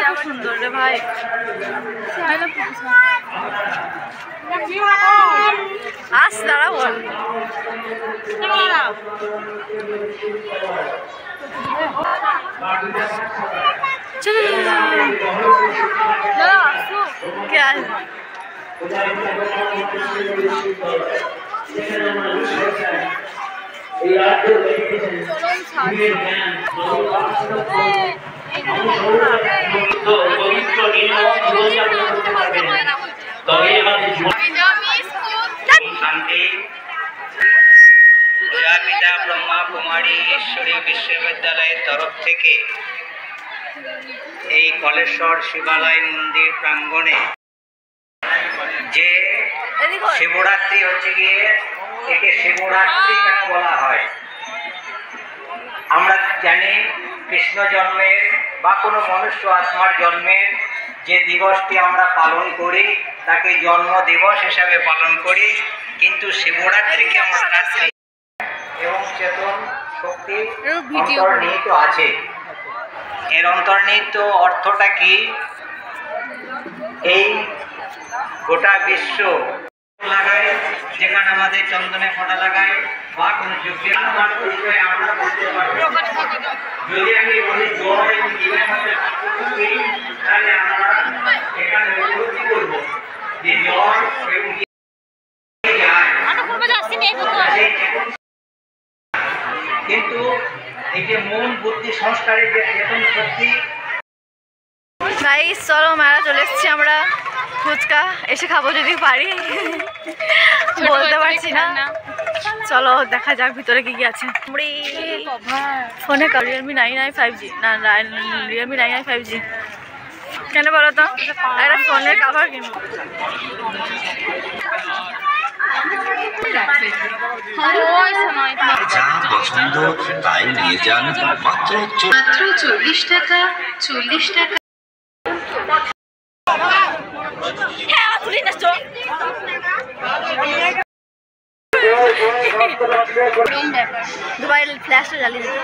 খুব সুন্দর রে ভাই। আস দাঁড়া বল। চলো क्या প্রজাপিতা ব্রহ্মা কুমারী ঈশ্বরী বিশ্ববিদ্যালয়ের তরফ থেকে এই কলেশ্বর শিবালয় মন্দির প্রাঙ্গণে যে শিবরাত্রি হচ্ছে গিয়ে একে শিবরাত্রি কেন বলা হয়? আমরা জানি কৃষ্ণ জন্মের বা কোনো মনুষ্য আত্মার জন্মের যে দিবসটি আমরা পালন করি তাকে জন্ম দিবস হিসাবে পালন করি, কিন্তু শিবরাত্রিকে আমরা রাত্রি এবং চেতন শক্তি অন্তর্নিহিত আছে। এর অন্তর্নিহিত অর্থটা কি? এই গোটা বিশ্ব লাগায়, যেখানে আমাদের চন্দনে ফোঁটা লাগায় বা কোনো যজ্ঞে আমরা বুঝতে পারবো। যদি আমি বলি জ্বর এবং জীবনের মধ্যে তাহলে আমরা এখানে উপলব্ধি করবো যে জ্বর এবং কিন্তু এই যে মন বুদ্ধি সংস্কারের যে চেতন শক্তি। গাইস চলো মেলা চলে এসেছি আমরা। ফুচকা এসে খাবো যদি পারি, বলতে পারছি না। চলো দেখা যাক ভিতরে কি কি আছে। ফোনে রিয়েলমি 9i 5G না, রিয়েলমি 9i 5G কেন বলো তো? একটা ফোনের কাভার কিনবো। যা পছন্দ তাই নিয়ে যান, মাত্র 40 টাকা। 40 টাকা। দুবাই ফ্ল্যাশটা জ্বালিয়ে দিত।